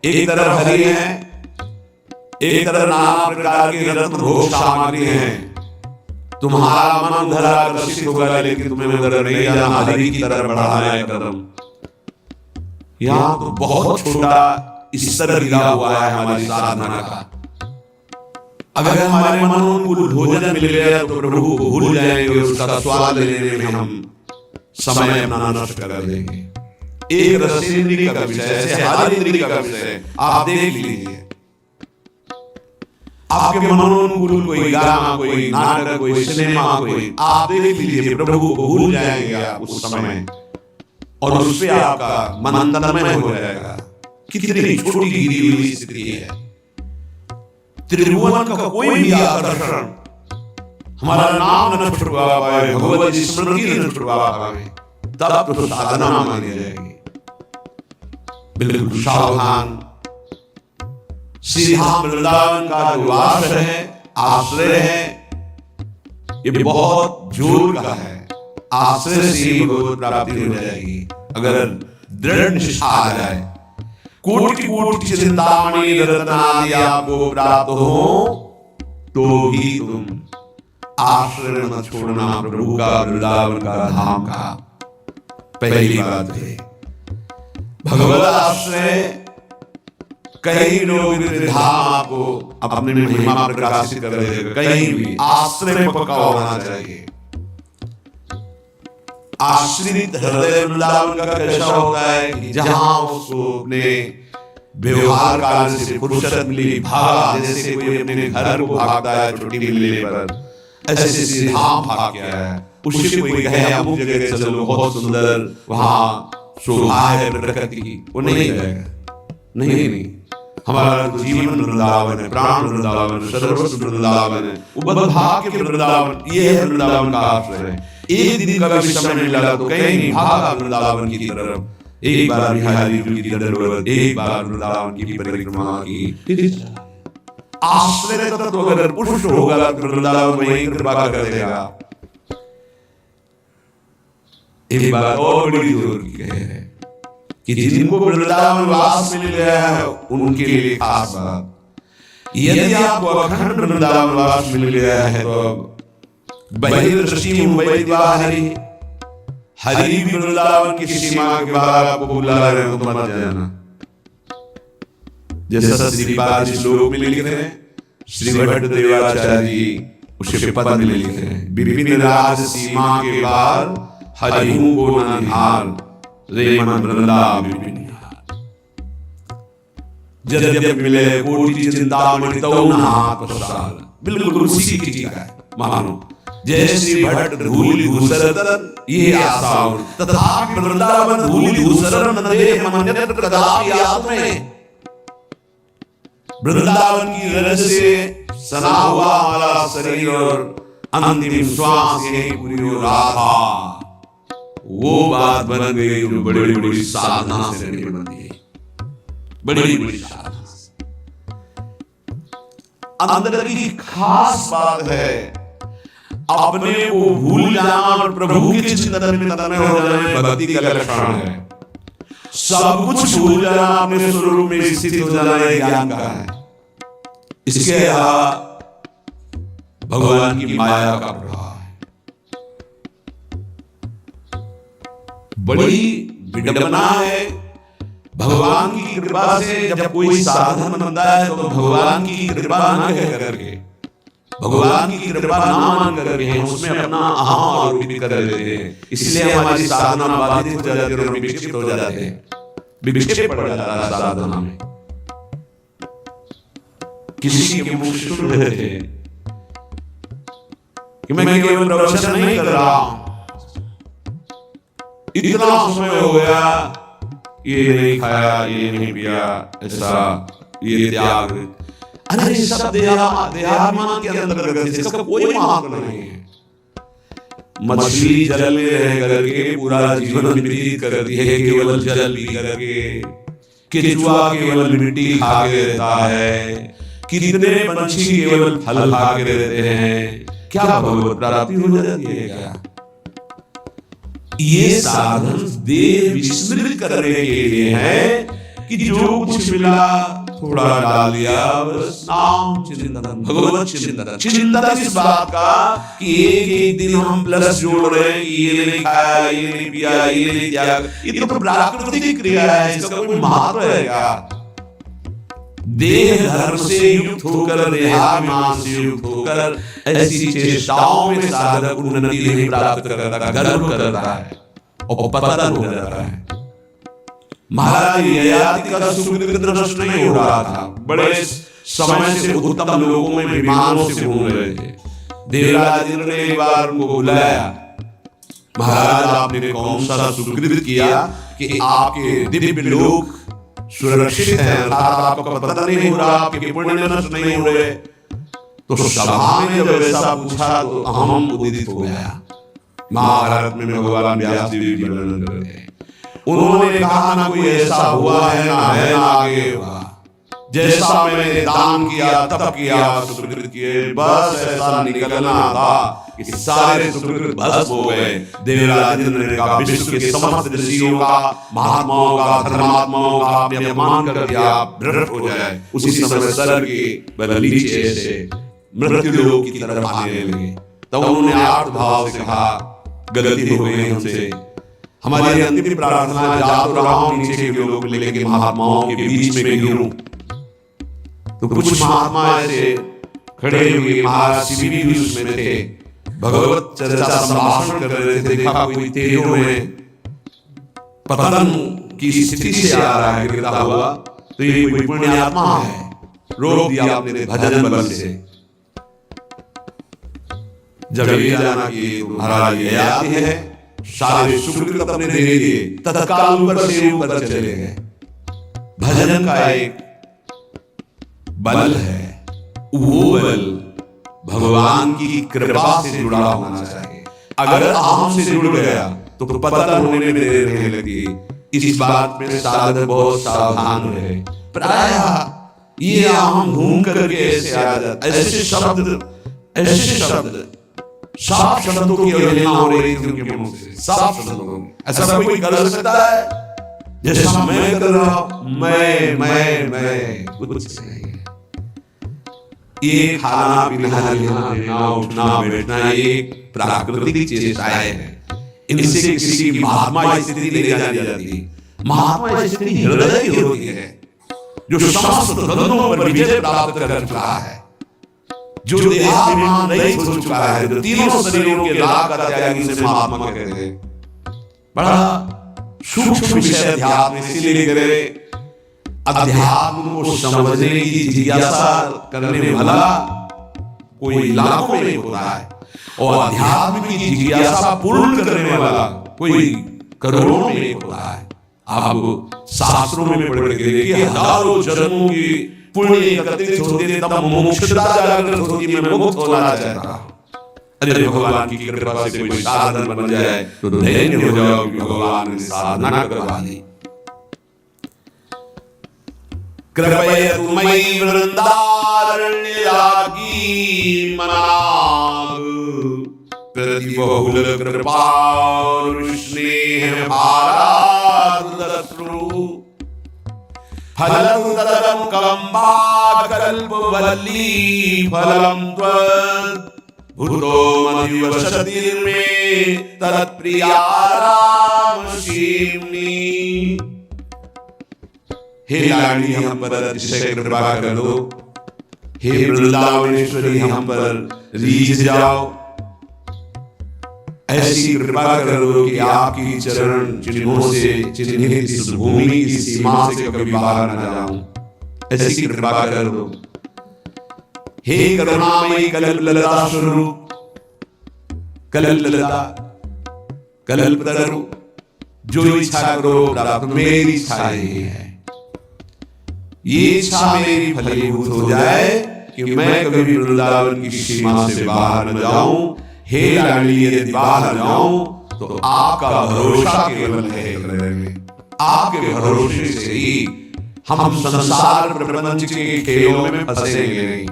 एक तरफ हरि है, एक तरफ नाना प्रकार की रत्न भोग सामग्री है। तुम्हारा मन उधर आकर्षित होगा, लेकिन तुम्हें उधर नहीं जाना, हरि की तरफ बढ़ाना है कदम। यहाँ तो बहुत छोटा स्तर गिरा हुआ है हमारी साधना का। अगर हमारे मनोनुकूल भोजन मिल गया तो प्रभु को भूल जाएंगे, उसका स्वाद लेने में हम समय अपना नष्ट कर देंगे। एक रसेंद्रिय का विषय, ऐसे हर इंद्रिय का विषय आप देख लीजिए। आपके मनोनुकूल कोई गाना, कोई नाटक, कोई सिनेमा, कोई आप देख लीजिए, प्रभु को भूल जाएंगे आप उस समय, और उससे आपका मन अंतर्मय हो जाएगा। कितनी छोटी गिरी हुई स्थिति है। त्रिभुवन का कोई भी आकर्षण हमारा नाम न छुड़वा पाए, भगवत स्मृति न छुड़वा पाए, तब तो साधना मानी जाएगी। बिल्कुल सावधान। श्री धाम वृंदावन का जो वास है, आश्रय है, ये बहुत जोर का है। आश्रय से भगवत प्राप्ति हो जाएगी अगर दृढ़ निष्ठा आ जाए। कोटि कोटि चिंतामणि रत्नादि आपको प्राप्त हो तो भी तुम आश्रय न छोड़ना प्रभु का, वृंदावन का, धाम का। पहली बात है भगवत आश्रय। कहीं लोग धाम आपको अपने महिमा प्रकाशित कर देगा, कहीं भी आश्रय पक्का होना चाहिए। आश्रित हृदय वृंदावन का कैसा होता है, जहां उसको अपने व्यवहार काल से फुर्सत मिली, भागा, जैसे कोई अपने घर को भागता है छुट्टी मिलने पर, ऐसे श्री धाम भाग गया है। उससे कोई कहे अमुक जगह चलो, बहुत सुंदर वहां शोभा है प्रकृति की, वो नहीं जाएगा। नहीं, हमारा तो जीवन वृंदावन है, प्राण वृंदावन, सर्वस्व वृंदावन है, वो भाग के वृंदावन, ये है वृंदावन का आश्रय है। एक दिन का भी समय नहीं लगा तो कहीं नहीं भागा वृंदावन की तरफ। एक बार बिहारी जी की दरबार, एक बार वृंदावन की परिक्रमा की। आश्रय तत्व अगर पुष्ट होगा तो वृंदावन वहीं कृपा कर देगा। एक बात और बड़ी जोर की है कि जिनको वृंदावन वास मिल गया है उनके लिए खास बात। यदि आपको अखंड वृंदावन वास मिल गया है तो बहिर्दृष्टि हरि भी वृंदावन की सीमा के बाहर आपको बुला रहे हो तो मत जाना। जैसा श्रीपाद श्लोक में लिखते हैं, श्री भट्ट देवाचार्य जी उसे पद में लिखते हैं, विपिन राज सीमा के बाहर हरिहूं को न निहार, रे मन वृंदावन जब जब मिले कोटि चिंतामणि तौ न हाथ पसार। बिल्कुल उसी की चीज है मानो। जय श्री भट्ट धूलि धूसरन ये आसाउर, तथापि वृंदावन धूलि धूसरन न दे मन नेत्र कदापि आत्मे। वृंदावन की रज से सना हुआ हमारा शरीर और अंतिम श्वास यही पूरी हो रहा, वो बात बन गई जो बड़ी बड़ी साधना से नहीं बनती। बड़ी बड़ी साधना अंदर की खास बात है। अपने को भूल जाना और प्रभु के चिंतन में तन्मय हो जाना भक्ति का लक्षण है। सब कुछ भूल जाना, अपने स्वरूप में स्थित हो जाना ज्ञान का है। इसके अलावा भगवान की माया का प्रभाव है। बड़ी विडंबना है। भगवान की कृपा से जब कोई साधन बनता है तो भगवान की कृपा ना कह करके, भगवान की कृपा ना मान करके हम उसमें अपना अहम आरोपित कर लेते हैं। इसलिए हमारी साधना बाधित हो जाती है और विक्षिप्त हो जाते हैं, विक्षेप पड़ जाता है साधना में। किसी के मुख सुन रहे थे कि मैं केवल प्रवचन नहीं कर रहा हूं, इतना समय हो गया, ये नहीं खाया, ये नहीं पिया, ऐसा ये त्याग। अरे सब देहाभिमान के अंतर्गत है, इसका कोई महत्व नहीं है। मछली जल में रह करके पूरा जीवन व्यतीत करती है, केवल जल पी करके। केचुआ केवल मिट्टी खा के रहता है। कितने पंछी केवल फल खा के रहते हैं। क्या भगवत प्राप्ति हो जाती है क्या? ये साधन देह विस्मृत करने के लिए है कि जो कुछ मिला थोड़ा डाल दिया, बस नाम चिंतन, भगवत चिंतन। चिंतन इस बात का कि एक एक दिन हम प्लस जोड़ रहे हैं, ये नहीं खाया, ये नहीं पिया, ये नहीं त्याग, ये तो प्राकृतिक क्रिया है, इसका कोई महत्व है क्या? देह धर्म से युक्त होकर, देहाभिमान से युक्त होकर ऐसी चेष्टाओं में साधक उन्नति नहीं प्राप्त करता, गर्व कर रहा है और पतन हो रहा है। महाराज ययाति का सुकृत नष्ट नहीं हो रहा था, बड़े समय से उत्तम लोगों में विमानों से घूम रहे थे। देवराज इंद्र ने एक बार उनको बुलाया, महाराज आपने कौन सा सुकृत किया कि आपके दिव्य लोक सुरक्षित है, अर्थात आपका पतन नहीं हो रहा, आपके पुण्य नष्ट नहीं हो रहे। तो सभा में जब ऐसा पूछा तो अहम उदित हो गया। महाभारत में भगवान व्यास देव जी वर्णन कर रहे हैं, उन्होंने कहा ना कोई ऐसा हुआ है ना है ना आगे होगा, जैसा मैंने दान किया तब किया, सुकृत किए, बस ऐसा निकलना था कि सारे सुकृत भस्म हो गए। देवराज इंद्र ने कहा विश्व के समस्त ऋषियों का, महात्माओं का, धर्मात्माओं का आपने अपमान कर दिया, भ्रष्ट हो जाए। उसी समय सर के बल नीचे से मृत्यु लोक की तरफ आने लगे। तब उन्होंने आर्त भाव से कहा गलती हो गई हमसे, हमारी अंतिम प्रार्थना जा तो रहा हूं नीचे के लोग में, लेकिन महात्माओं के बीच में गिरूं। तो कुछ महात्मा ऐसे खड़े हुए, महाराज शिव भी उसमें थे, भगवत चर्चा संभाषण कर रहे थे। देखा कोई तेरों में पतन की स्थिति से आ रहा है, गिरता हुआ, तो ये कोई पुण्यात्मा है, रोक दिया अपने भजन बल से। जब ये जाना कि महाराज ये आते हैं, सारे सुकृत अपने दे दिए, तत्काल ऊपर से ऊपर चले गए। भजन का एक बल है, वो बल भगवान की कृपा से जुड़ा होना चाहिए। अगर अहम से जुड़ गया तो पतन होने में देर नहीं लगती। इस बात में साधक बहुत सावधान रहे। प्रायः ये अहम घूम करके ऐसे आ जाता, ऐसे शब्द साफ शब्दों की अवहेलना हो रही थी उनके मुंह से, साफ शब्दों की। ऐसा कोई कर सकता है जैसा मैं कर रहा हूं, मैं कुछ नहीं। ये खाना पीना, लेना उठना बैठना, ये प्राकृतिक चेष्टाएं हैं, इनसे किसी की महात्मा स्थिति नहीं जानी जाती। महात्मा स्थिति हृदय की होती है, जो समस्त द्वंद्वों पर विजय प्राप्त कर चुका है, जो देहाभिमान रहित हो चुका है, जो तीनों शरीरों के लाभ का त्यागी, से महात्मा कहते हैं। बड़ा सूक्ष्म विषय अध्यात्म, इसीलिए करे अध्यात्म को समझने की जिज्ञासा करने वाला कोई लाखों में होता है, और अध्यात्म की जिज्ञासा पूर्ण करने वाला कोई करोड़ों में होता है। आप शास्त्रों में पढ़ के देखिए, हजारों जन्मों की पुण्य एकत्रित होते थे, तब मोक्षदा जागृत होती, मैं मुक्त होना चाहता हूं। अरे भगवान की कृपा से कोई साधन बन जाए तो धन्य हो जाओ, भगवान ने साधना करवा दी। कृपयतु मयि वृंदारण्यागी मनाग, प्रतिबहुल कृपारुष्णेह भारादुदत्रु, फलं तदं कलम्बाकल्पवल्ली, फलं त्वत् भूतो मदिवसतिर्मे तत्प्रिया रामशीम्नि। हे लाडली हम पर अतिशय कृपा कर दो, हे वृंदावनेश्वरी हम पर रीझ जाओ, ऐसी कृपा कर दो कि आपकी चरण चिन्हों से चिन्हित इस भूमि की सीमा से कभी बाहर न जाऊं, ऐसी कृपा कर दो। हे करुणामयी कल्पलता स्वरूप, कल्पलता कल्पतरु, जो इच्छा करो प्राप्त, मेरी इच्छा यही है, ये इच्छा मेरी फलीभूत हो जाए कि मैं कभी वृंदावन की सीमा से बाहर न जाऊं। हे लाडली यदि बाहर जाऊं तो आपका भरोसा केवल है, आपके भरोसे से ही हम संसार प्रपंच के खेलों में फंसेंगे नहीं।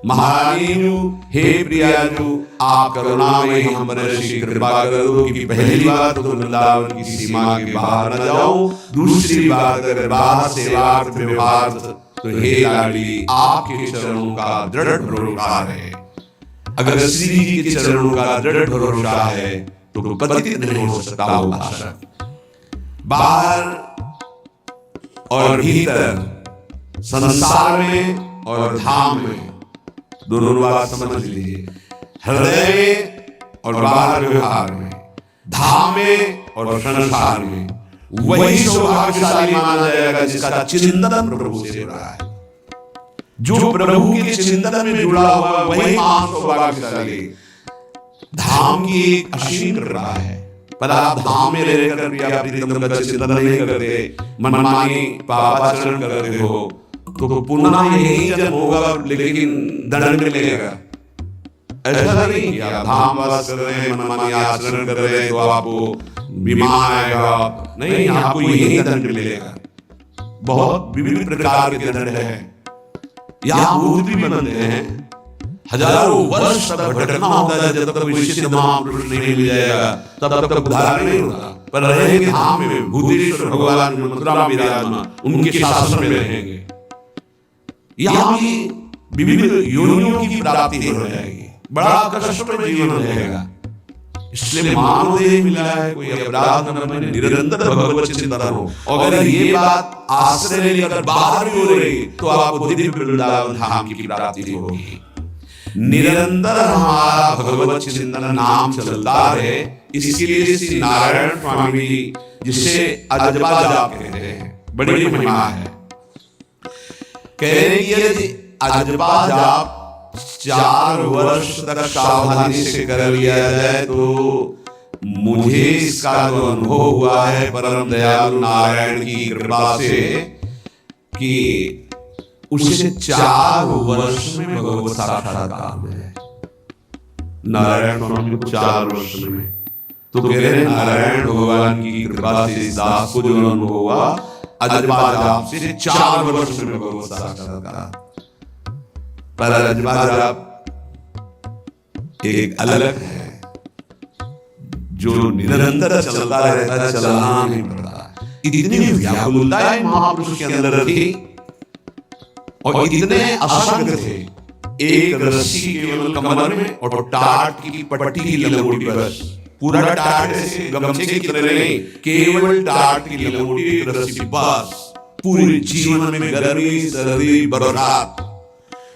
महारानी जू, हे प्रिया जू, आप करुणामयी हम पर ऐसी कृपा कर दो कि पहली बात तो वृंदावन की सीमा के बाहर न जाऊं, दूसरी बात अगर बाहर से वार्त व्यवहार तो हे लाडली आपके चरणों का दृढ़ भरोसा है। अगर श्री जी के चरणों का दृढ़ भरोसा है तो पतित नहीं हो सकता उपासक। बाहर और भीतर, संसार में और धाम में, दोनों बात समझ लीजिए। हृदय में और बाहर व्यवहार में, धाम में और संसार में, वही सौभाग्यशाली माना जाएगा जिसका चिंतन प्रभु से जुड़ा है। जो प्रभु के चिंतन में जुड़ा हुआ वही महान सौभाग्यशाली। धाम की एक असीम कृपा है, पर आप धाम में रहकर प्रिया प्रीतम का चिंतन नहीं करते, मनमानी पापाचरण करते हो तो पुनः यही जन्म होगा लेकिन दंड मिलेगा। ऐसा नहीं कि आप धाम वास कर रहे हैं, मनमानी आचरण कर रहे हैं तो आपको बीमार आएगा, नहीं, आपको यही दंड मिलेगा। बहुत विभिन्न प्रकार के दंड है। यहाँ भूत भी बनते हैं, हजारों वर्ष तक भटकना होता है जब तक विशिष्ट महापुरुष नहीं मिल जाएगा, तब तक उद्धार नहीं होगा। पर रहेंगे धाम में, भूतेश्वर भगवान मथुरा में विराजमान, उनके शासन में रहेंगे। यहाँ भी विभिन्न योनियों की प्राप्ति हो जाएगी, बड़ा कष्टमय जीवन रहेगा। इसलिए मानव देह मिला है, कोई अपराध न बने, निरंतर भगवत चिंतन हो। अगर ये बात आश्रय लेकर बाहर भी हो रही तो आपको दिव्य वृंदावन धाम की प्राप्ति होगी। निरंतर हमारा भगवत चिंतन नाम चलता रहे, इसके लिए श्री नारायण स्वामी जी, जिसे अजबा जाप कहते हैं, बड़ी महिमा है। कह रहे कि अजबा जाप 4 वर्ष तक सावधानी से कर लिया जाए तो मुझे इसका जो अनुभव हुआ है परम दयालु नारायण की कृपा से कि उसे 4 वर्ष में भगवत साक्षात्कार है। नारायण स्वामी को 4 वर्ष में, तो कह रहे नारायण भगवान की कृपा से इस दास को जो अनुभव हुआ अजबा जाप से 4 वर्ष में भगवत साक्षात्कार। पर अजबा जाप एक अलग है, जो निरंतर चलता रहता है, चलना नहीं पड़ता। इतनी व्याकुलता है महापुरुष के अंदर थी और इतने असंग थे, एक रस्सी केवल कमर में और टाट की पट्टी की लंगोटी, बस पूरा टाट ऐसे गमछे की तरह नहीं, केवल टाट की लंगोटी रस्सी, बस पूरे जीवन में गर्मी सर्दी बरसात।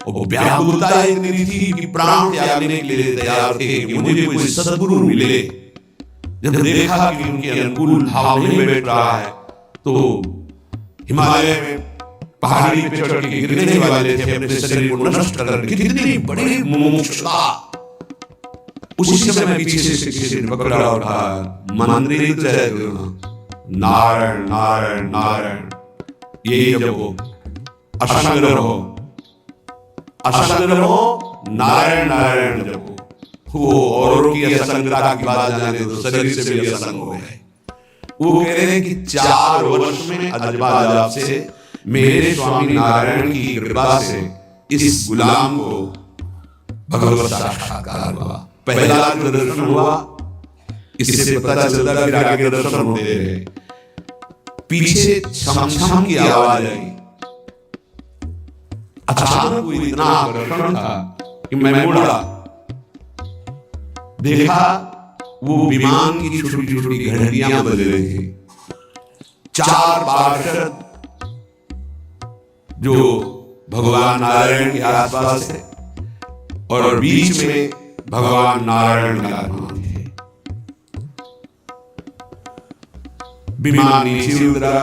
और व्याकुलता इतनी थी कि प्राण त्यागने के लिए तैयार थे कि मुझे कोई सद्गुरु मिले। जब देखा कि उनके अनुकूल भाव नहीं बैठ रहा है तो हिमालय में पहाड़ी पे चढ़ के गिरने वाले थे, अपने शरीर को नष्ट कर, कितनी बड़ी मुमुक्षुता। उसी समय पीछे से किसी ने पकड़ा और कहा, मंदिर जय नारायण नारायण नारायण, यही जब असंग रहो, असंग रहो, नारायण नारायण जपो। वो औरों की असंगता की बात जाने दो, शरीर से भी असंग हो गए। वो कह रहे हैं कि 4 वर्ष में अजबा जाप से मेरे स्वामी नारायण की कृपा से इस गुलाम को भगवत साक्षात्कार हुआ। पहला जो दर्शन हुआ, इससे पता चलता फिर आगे दर्शन होते रहे। पीछे छम छम की आवाज आई, अचानक कोई इतना आकर्षण था कि मैं मुड़ा, देखा वो विमान की छोटी छोटी घंटियां बज रही थी। 4 पार्षद जो भगवान नारायण के आसपास थे और बीच में भगवान नारायण विराजमान थे। विमान नीचे उतरा,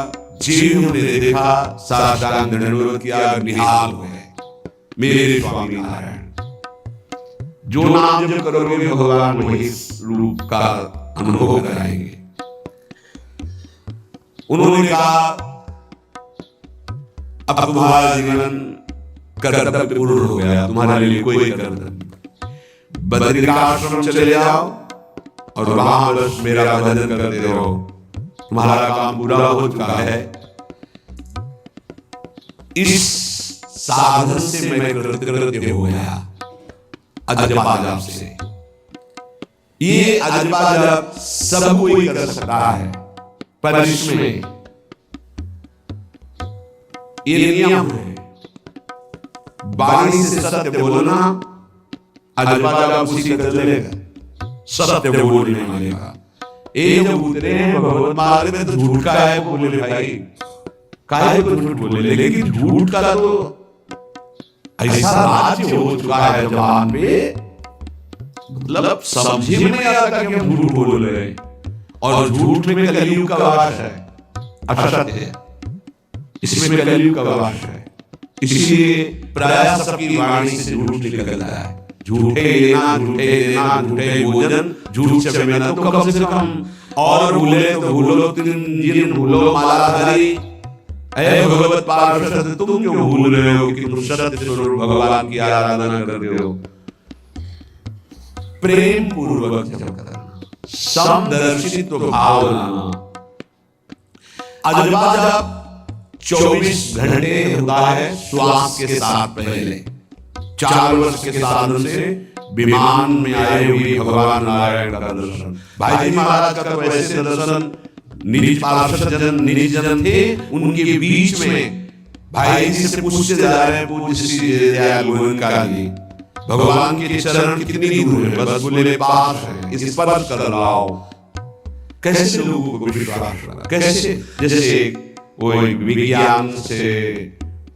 जीव ने देखा, साष्टांग दंडवत किया, निहाल हो गए। मेरे स्वामी नारायण, जो नाम जप करोगे भगवान वही रूप का अनुभव कराएंगे। उन्होंने कहा, अब तुम्हारा जीवन कर्तव्य पूर्ण हो गया, तुम्हारे लिए कोई कर्तव्य। बद्रिकाश्रम चले जाओ और वहां बस मेरा भजन करते रहो, तुम्हारा काम पूरा हो चुका है। इस साधन से मैं कृतकृत्य हो गया, अजपा जप से। ये अजपा जप सब कोई कर सकता है, पर इसमें ये नियम है, वाणी से सत्य बोलना, अजपा जप उसी कर लेगा, सत्य बोलने वाले का। ये जब उतरे भगवत मार्ग में तो झूठ का है बोले भाई, काहे को झूठ बोले, लेकिन झूठ का तो ऐसा राज्य हो चुका है जबान पे, मतलब समझे में नहीं आता कि हम झूठ बोल रहे हैं। और झूठ में कलयुग का वास है, असत्य है, इसमें कलयुग का वास है। इसलिए प्रायः सबकी वाणी से झूठ निकलता है। झूठे लेना, झूठे देना, झूठे भोजन, झूठ से मिलना, तो कम से कम और भूले तो भूलो, जिन भूलो मालाधारी, ऐ भगवत पार्षद तुम क्यों भूल रहे हो कि तुम सत्य स्वरूप भगवान की आराधना करते हो। प्रेम पूर्वक जप करना, समदर्शित्व भाव लाना। अजपा जप 24 घंटे होता है श्वास के साथ पहले। 4 वर्ष के साधन से विमान में आए हुए भगवान नारायण का दर्शन। भाई जी महाराज का तो ऐसे दर्शन निज पार्षद जन, निज जन थे, उनके बीच में भाई जी से पूछते जा रहे हैं, पूज्य श्री दयाल गोविंदका जी, भगवान के चरण कितनी दूर है? बस बोले पास है, इस पर कर लाओ। कैसे लोगों को विश्वास लगा, कैसे? जैसे वो विज्ञान से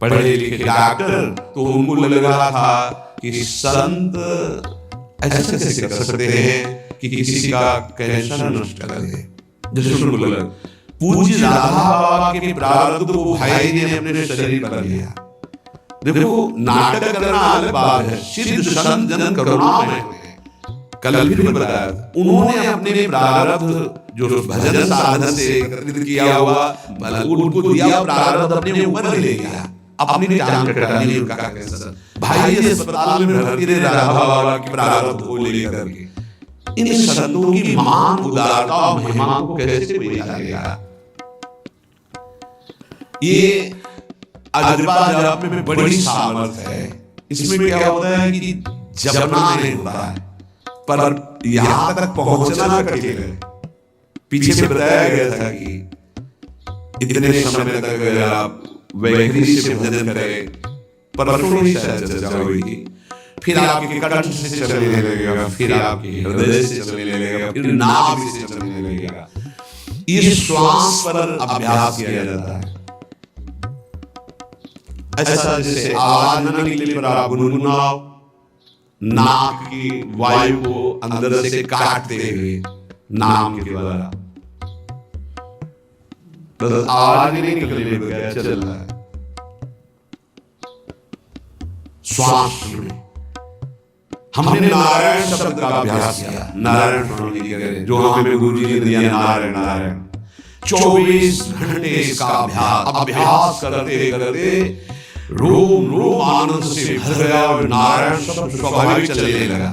पढ़े लिखे डॉक्टर, तो उनको लग रहा था कि संत ऐसे कैसे कर सकते हैं कि किसी का कैंसर नष्ट कर दे। जैसे उनको लगा पूज्य राधा बाबा के प्रारब्ध को भाई ने अपने शरीर पर लिया। देखो नाटक करना अलग बात है, सिद्ध संत जन करुणामय कल फिर बताया, उन्होंने अपने प्रारब्ध जो भजन साधन से एकत्रित किया हुआ उनको दिया, प्रारब्ध अपने ऊपर ले लिया, अपनी जान कटा ली उनका कैंसर। भाई जी अस्पताल में भर्ती रहे राधा बाबा के प्रारब्ध को लेकर के। इन संतों की महान उदारता और महिमा को कैसे कोई जानेगा। ये अजपा जप में बड़ी सामर्थ्य है। इसमें क्या होता है कि जपना नहीं होता है, पर यहां तक पहुंचना कठिन है। पीछे में बताया गया था कि इतने समय तक आप वैखरी से भजन करें, परसों ही शायद चर्चा हुई थी, फिर आपके कंठ से चलने लगेगा, फिर आपके हृदय से चलने लगेगा, फिर नाभ से चलने लगेगा। ये श्वास पर अभ्यास किया जाता है। ऐसा जैसे आवाज न निकले पर आप गुनगुनाओ, नाक की वायु को अंदर से काटते हुए नाम के द्वारा, बस आवाज नहीं निकलने बगैर चल रहा है। श्वास में हमने नारायण शब्द का अभ्यास किया, नारायण स्वामी जी के जो हमें गुरु जी ने दिया, नारायण नारायण। 24 घंटे इसका अभ्यास करते करते रोम रोम आनंद से भर गया और नारायण शब्द स्वाभाविक चलने लगा।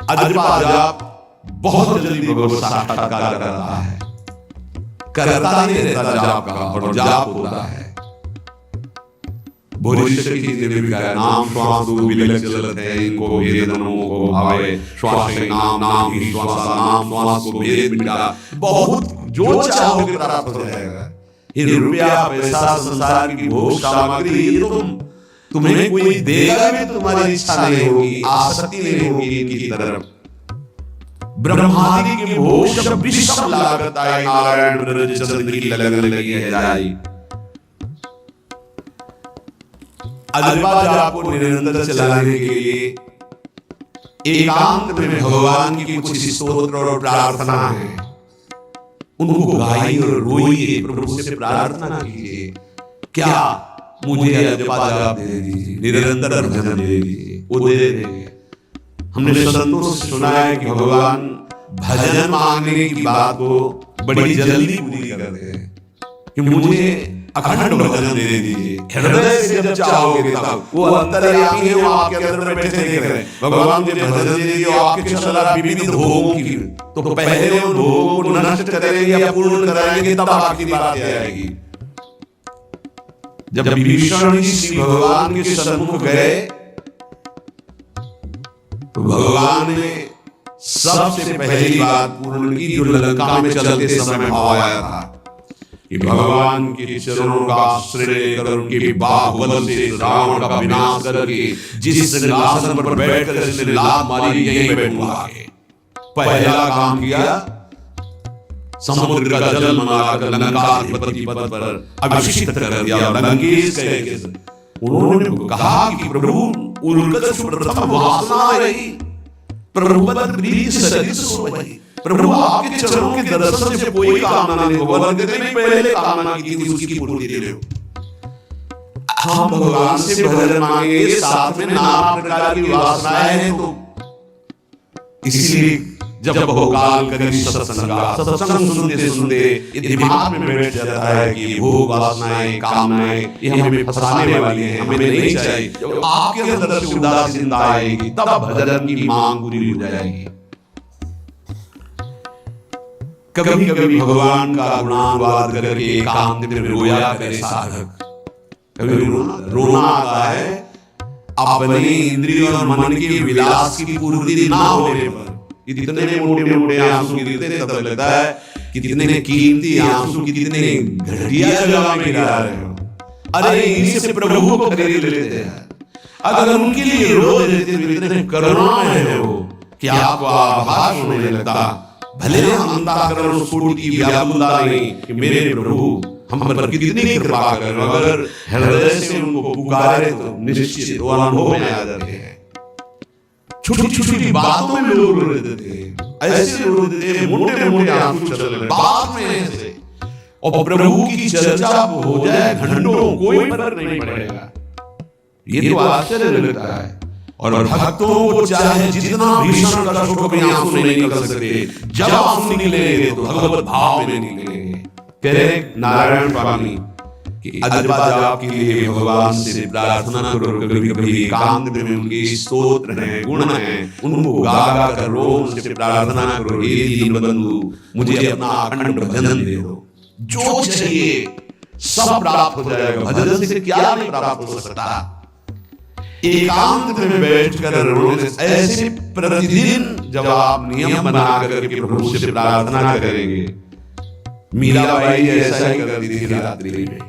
अजपा जप बहुत जल्दी भगवत साक्षात्कार करता है, करता ही रहता जाप का, और जाप होता है। बोधिसत्व की देविका नाम श्वास दो विलग चलत है, इनको भेद नमो को भावे, श्वास नाम नाम ही श्वास, नाम श्वास को भेद मिटा। बहुत जो चाहोगे प्राप्त हो जाएगा। ये रुपया पैसा संसार की भोग सामग्री, ये तुम्हें कोई देगा भी, तुम्हारी इच्छा नहीं होगी, आसक्ति नहीं होगी इनकी तरफ। ब्रह्मादि के भोग जब विषम लागत आई, नारायण ब्रज चंद्र की लगन लगी है जाई। अजपा जप को निरंतर चलाने के लिए एकांत में भगवान की कुछ स्तोत्र और प्रार्थना है, उनको गाइए और रोइए, प्रभु से प्रार्थना कीजिए, क्या मुझे अजपा जप दे दीजिए, निरंतर भजन दे दीजिए। वो दे देंगे। हमने संतों से सुना है कि भगवान भजन मांगने की बात को बड़ी जल्दी पूरी करते हैं कि मुझे अखंड भजन दे दीजिए। हृदय से जब चाहोगे तब वो अंतर्यामी है, वो आपके अंदर बैठे नहीं करें। भगवान ने भजन दे दिया, आपके चला विविध भोगों की, तो पहले उन भोगों को नष्ट करेंगे या पूर्ण कराएंगे, तब आपकी बात आएगी। जब विभीषण जी श्री भगवान के सन्मुख गए तो भगवान ने सबसे पहली बात पूर्ण की जो लंका में चलते समय भाव आया था कि भगवान के चरणों का आश्रय लेकर उनके बाहुबल से रावण का विनाश करके जिस सिंहासन पर बैठकर इसने लात मारी यहीं बैठूंगा। पहला काम किया, समुद्र का जल मंगाकर लंकाधिपति पद पर अभिषिक्त कर दिया। लंकेश उन्होंने कहा कि प्रभु उल्कच प्रथम वासना रही, प्रभु पद प्रीति सरित सोई। प्रभु आपके चरणों के दर्शन से कोई कामना नहीं, भगवान कहते नहीं पहले कामना की थी उसकी पूर्ति दे रहे हो। हम भगवान से भजन मांगे, साथ में नाना प्रकार की वासनाएं हैं, तो इसलिए जब भोगाल करी सत्संग सुनते सुनते ये दिमाग में बैठ जाता है कि भोग वासनाएं कामनाएं ये हमें फंसाने वाली हैं, हमें नहीं चाहिए। जब आपके अंदर से उदासीनता आएगी तब भजन की मांग पूरी हो जाएगी। कभी कभी भगवान का गुणानुवाद करके एकांत में रोया करे साधक। कभी रोना आता है अपने इंद्रियों और मन के विलास की पूर्ति ना होने पर। इतने मोटे मोटे आंसू गिरते तब लगता है कितने कीमती आंसू कितने घटिया जगह में गिरा रहे हो। अरे इन्हीं से प्रभु को खरीद लेते हैं, अगर उनके लिए रो देते तो इतने करुणामय है वो कि आपको आभास होने लगता। भले हम अंतःकरण स्फूर्ति की व्याकुलता नहीं कि मेरे प्रभु हम पर कितनी कृपा कर, अगर हृदय से उनको पुकारे तो निश्चित वो अनुभव में आ जाते हैं। छोटी छोटी बातों में लोग रो देते हैं, ऐसे रो देते हैं, मोटे मोटे आंसू चल रहे बात में ऐसे, और प्रभु की चर्चा हो जाए घंटों कोई फर्क नहीं पड़ेगा। ये तो आश्चर्य लगता है। और भक्तों को चाहे जितना भीषण कष्ट हो भी आंसू नहीं निकल सकते, जब आंसू निकलेंगे तो भगवत भाव में निकलेंगे। कह रहे नारायण स्वामी कि अजबा जाप के लिए भगवान से प्रार्थना करो, कभी कभी एकांत में उनके स्तोत्र हैं, गुण हैं, उनको गा गा कर रो, उनसे प्रार्थना करो, हे दीनबंधु मुझे अपना अखंड भजन दे दो, जो चाहिए सब प्राप्त हो जाएगा। भजन से क्या नहीं प्राप्त हो सकता। एकांत में बैठकर रोने ऐसे प्रतिदिन जब आप नियम बना करके प्रभु से प्रार्थना करेंगे। मीराबाई ऐसा ही करती थी, रात्रि में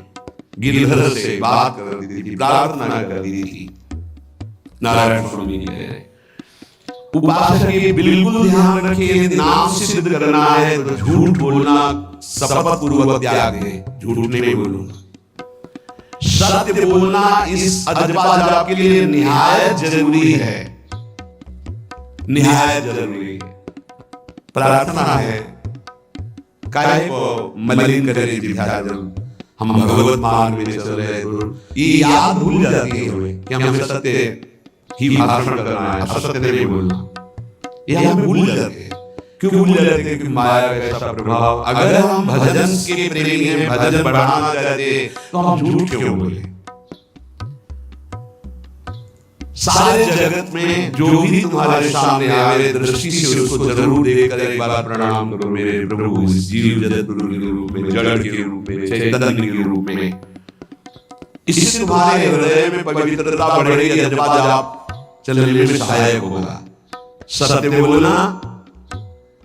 गिरधर से बात करती थी, प्रार्थना करती थी। नारायण स्वामी जी उपासक ये बिल्कुल ध्यान रखिए, नाम सिद्ध करना है तो झूठ बोलना शपथ पूर्वक त्याग दे, झूठ नहीं बोलूंगा। सत्य बोलना इस अजबा जाप के लिए निहायत जरूरी है, निहायत जरूरी है। प्रार्थना है काहे को मलिन करे जिह्वा, हम भगवत मार्ग में चल रहे हैं, ये याद भूल जाती है हमें कि हमें सत्य ही भाषण करना है, असत्य नहीं बोलना। ये हमें भूल जाते हैं। क्यों भूल जाते हैं? कि माया का ऐसा प्रभाव। अगर हम भजन के प्रेमी हैं, भजन बढ़ाना चाहते हैं, तो हम झूठ क्यों बोले? सारे जगत में जो भी तुम्हारे सामने आए दृष्टि से उसको जरूर देखकर एक बार प्रणाम करो मेरे प्रभु, जीव जगत के रूप में, जड़ के रूप में, चैतन्य के रूप में। इससे तुम्हारे हृदय में पवित्रता बढ़ेगी, अजबा जाप चलने में सहायक होगा। सत्य बोलना,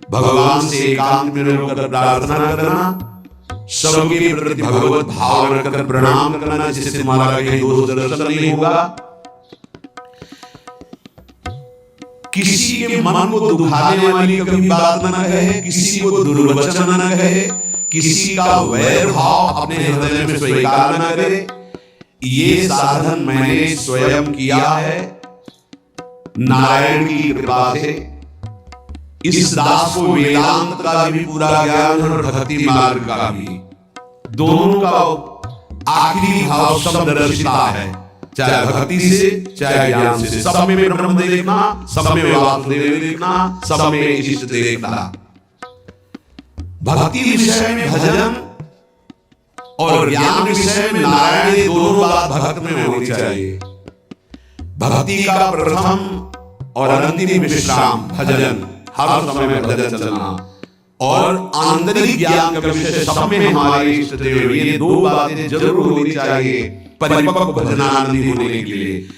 भगवान से एकांत में रहकर प्रार्थना करना, सबके प्रति भगवत भाव रखकर प्रणाम करना, जिससे तुम्हारा कहीं दोष दर्शन नहीं होगा। किसी के मन को दुखाने वाली कभी बात न कहे, किसी को दुर्वचन न कहे, किसी का वैर भाव अपने हृदय में स्वीकार न करे। ये साधन मैंने स्वयं किया है नारायण की कृपा से। इस दास को वेदांत का भी पूरा ज्ञान और भक्ति मार्ग का भी, दोनों का आखिरी भाव समदर्शिता है, चाहे भक्ति से चाहे ज्ञान से। सब में ब्रह्म देखना, सब में वासुदेव देखना, सब में इष्ट देखना। भक्ति विषय में भजन और ज्ञान विषय में नारायण, ये दोनों बात भक्त में होनी चाहिए। भक्ति का प्रथम और अंतिम विश्राम भजन, हर समय में भजन चलना। और आंतरिक ज्ञान का विषय सब में हमारे इष्ट देव, ये दो बातें जरूर होनी चाहिए परिपक्व भजनानंदी होने के लिए।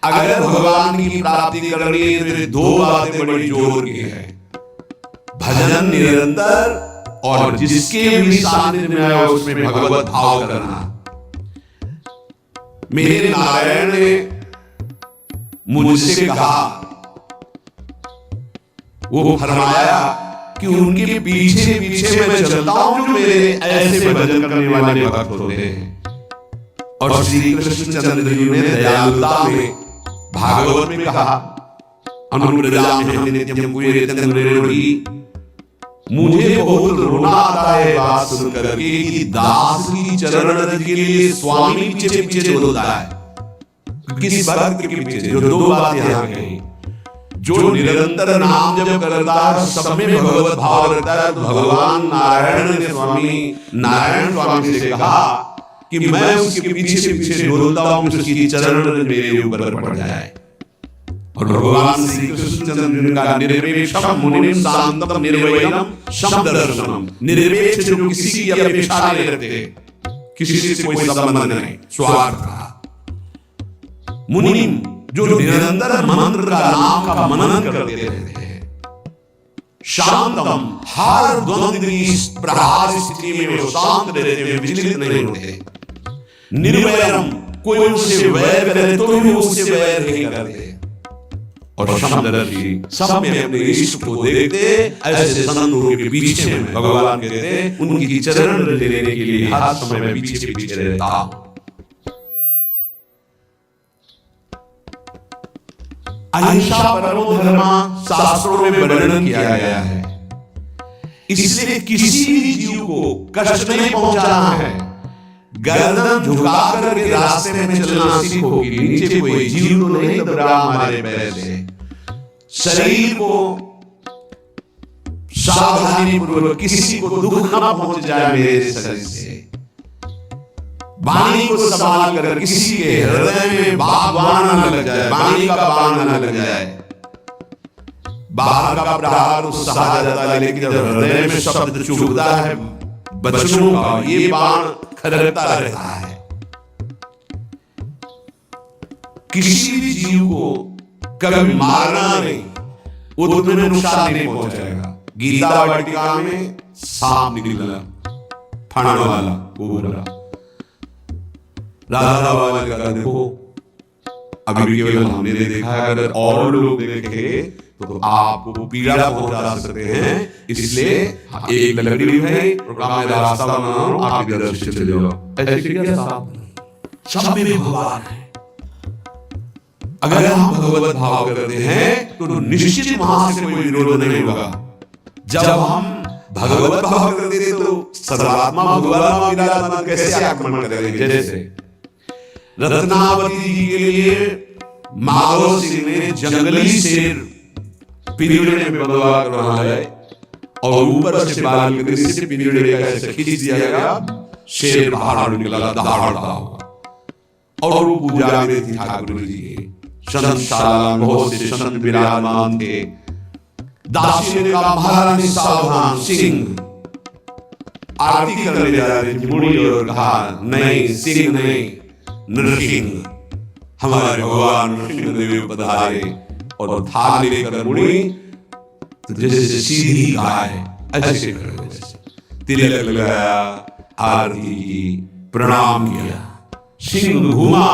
अगर भगवान की प्राप्ति करनी है तो ये दो बातें बड़ी जोर की है, भजन निरंतर और जिसके भी सानिध्य में आए उसमें भगवत भाव करना। मेरे नारायण ने मुझसे कहा, वो फरमाया कि उनके पीछे पीछे मैं चलता हूं जो मेरे ऐसे भजन करने वाले भक्त होते हैं। और श्री कृष्ण चंद्र जी ने दयालुता में भागवत में कहा, अनुग्रह नित्यम पूरे मुझे बहुत रोना आता है बात सुनकर कि दास की चरण रज के लिए स्वामी पीछे पीछे दौड़ता है। किस भक्त के पीछे? जो दो बातें यहां कही, जो निरंतर नाम जप करता है, सब में भगवत भाव रहता है। तो भगवान नारायण ने स्वामी नारायण स्वामी से कहा कि मैं उसके पीछे पीछे दौड़ता हूं, उसकी चरण रज मेरे ऊपर पड़ जाए। और भगवान श्री कृष्ण चंद्र का निरपेक्षम मुनिम शांतम निर्वैरम शब्द दर्शनम, निरपेक्ष जो किसी की अपेक्षा नहीं रखते, किसी से कोई संबंध नहीं, स्वार्थ का मुनिम जो निरंतर मंत्र का नाम का मनन करते रहते हैं, शांतम हर द्वंद्व की प्रहार स्थिति में वो शांत रहते हैं, विचलित नहीं होते, निर्वैरम कोई उनसे वैर करे तो भी उससे वैर नहीं करते, और समदर्शी सब में अपने इष्ट को देखते। ऐसे संतों के पीछे में भगवान कहते उनकी चरण लेने के लिए हर समय में पीछे पीछे रहता हूं। अहिंसा परमो धर्मा शास्त्रों में वर्णन किया गया है, इसलिए किसी भी जीव को कष्ट नहीं पहुंचाना है। गर्दन झुकाकर के रास्ते में चलना सीखोगी, नीचे कोई जीव तो नहीं दब रहा हमारे पैर से। शरीर को सावधानी पूर्वक किसी को दुख न पहुंच जाए मेरे शरीर से। वाणी को संभाल कर किसी के हृदय में बाण न लग जाए, वाणी का बाण न लग जाए। बाहर का प्रहार सहा जाता है, लेकिन जब हृदय में शब्द चुभता है बचनों का, ये बाण खरकता रहता है। किसी भी जीव को कभी मारना नहीं, वो तुम्हें नुकसान नहीं पहुंचाएगा। गीता वाटिका में सांप निकला फण वाला कोबरा, राधा वाला का देखो, अभी केवल हमने देखा है, अगर और लोग देखेंगे तो आपको पीड़ा पहुंचा सकते हैं। इसलिए एक लकड़ी है, प्रोग्राम में रास्ता बनाओ, आप इधर से चले जाओ, ऐसे क्या साहब सब में भगवान है। अगर हम भगवत भाव करते हैं तो निश्चित वहां से कोई विरोध नहीं होगा। जब हम भगवत भाव करते थे तो सर्वात्मा भगवान विराजमान कैसे आक्रमण करेंगे। जैसे रत्नावती जी के लिए माधव सिंह ने जंगली शेर पिंजरे में बंधवा कर वहां लाए और ऊपर से बाल के से पिंजरे का ऐसे खींच दिया गया, शेर बाहर निकला दहाड़ता हुआ। और वो पूजा में थी ठाकुर जी के संतशाला, बहुत से संत विराजमान थे। दासी ने कहा महारानी सावधान, सिंह आरती करने जा रहे थे, मुड़ी और कहा नहीं सिंह नहीं नरसिंह, हमारे भगवान नरसिंह देव पधारे। और थाल लेकर मुड़ी तो जैसे सीधी गाय ऐसे कर, तिलक लगाया, आरती की, प्रणाम किया, सिंह घुमा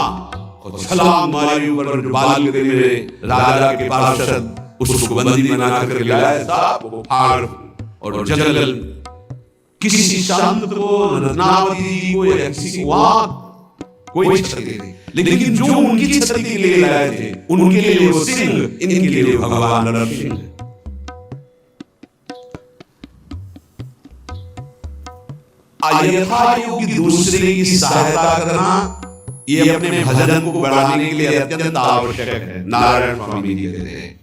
और छलांग मारी ऊपर। जो बाल के मेरे राजा के पार्षद उसको बंदी बना कर लाए साहब वो फाड़, और जंगल किसी संत को, रत्नावती को या किसी को कोई क्षति नहीं, लेकिन जो उनकी क्षति के लिए लाए थे उनके लिए वो सिंह, इनके लिए भगवान नरसिंह। यथा योगी दूसरे की सहायता करना ये अपने भजन को बढ़ाने के लिए अत्यंत आवश्यक है। नारायण स्वामी जी कहते हैं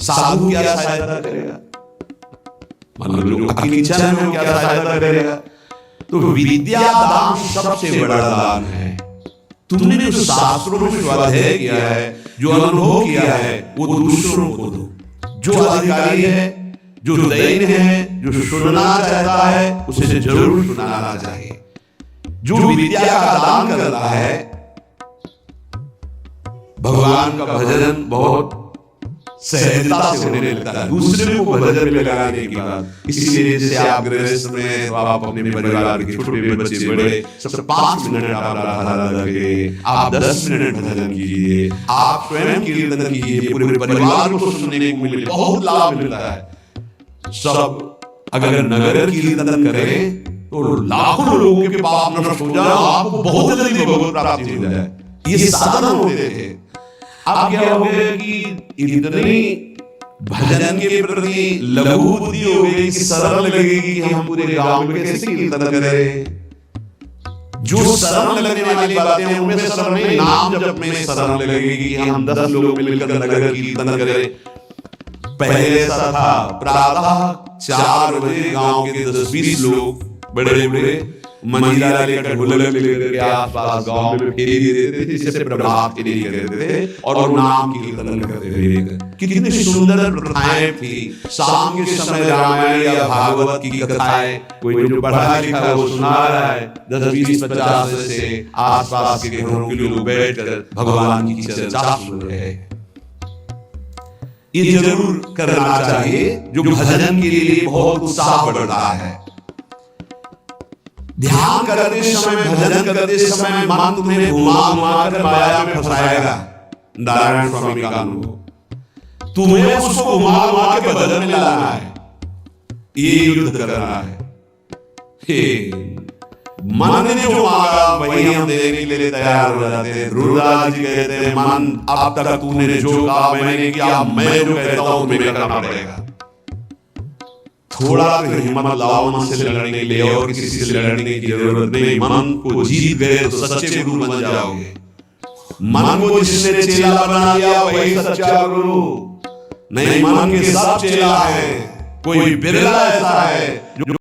साधु क्या सहायता करेगा, मतलब जो अकिंचन है क्या सहायता करेगा। तो विद्या दान सबसे बड़ा दान है। तुमने जो शास्त्रों में स्वाध्याय किया है, जो अनुभव किया है, वो दूसरों को दो। जो अधिकारी है, जो दैन्य है, जो सुनना चाहता है उसे जरूर सुनाना चाहिए। जो विद्या का दान कर रहा है, भगवान का भजन बहुत सहजता से होने लगता है दूसरे को भजन में लगाने के बाद। इसीलिए जैसे आप गृहस्थ में तो आप अपने परिवार के छोटे बच्चे बड़े सबसे 5 मिनट आप राधा लगे, आप 10 मिनट भजन कीजिए, आप स्वयं कीर्तन कीजिए, पूरे परिवार को सुनने को मिले, बहुत लाभ मिलता है। सब अगर नगर कीर्तन करें तो लाखों लोगों के पाप नष्ट हो जाए, आपको बहुत जल्दी भगवत प्राप्ति हो जाए। ये साधन होते थे। अब क्या हो गया कि इतनी भजन के प्रति लघु बुद्धि हो गई कि सरल लगेगी कि हम पूरे गांव में कैसे कीर्तन करें। जो सरल लगने वाली बातें हैं उनमें सरल नहीं, नाम जप में सरल लगेगी कि हम 10 लोग मिलकर नगर कीर्तन करें। पहले ऐसा था, प्रातः 4 बजे गांव के 10-20 लोग बड़े बड़े मंजिला लेकर ढोलक लेकर के आसपास गांव में फेरी देते थे, जिससे प्रभात के लिए करते थे और नाम कीर्तन करते थे। कितनी सुंदर प्रथाएं थी। शाम के समय रामायण या भागवत की कथाएं, कोई जो पढ़ा लिखा है वो सुना रहा है, 10-20-50 से आसपास के घरों के लोग बैठकर भगवान की चर्चा सुन रहे हैं। ये जरूर करना चाहिए, जो भजन के लिए बहुत उत्साह बढ़ रहा है। ध्यान करते समय, भजन करते समय मन तुम्हें घुमा कर माया में फंसाएगा। नारायण स्वामी का अनुभव, तुम्हें उसको घुमा के भजन में लाना है, ये युद्ध करना है। मन ने जो मांगा वही हम देने के लिए तैयार हो जाते हैं। रुद्रदास जी कहते हैं, मन अब तक तूने जो कहा मैंने किया, मैं जो कहता हूं तुम्हें करना पड़ेगा। थोड़ा तो हिम्मत लाओ मन से लड़ने के लिए, और किसी से लड़ने की जरूरत नहीं। मन को जीत गए तो सच्चे गुरु बन जाओगे। मन को जिसने चेला बना लिया वही सच्चा गुरु नहीं। मन के सब चेला है, कोई बिरला ऐसा है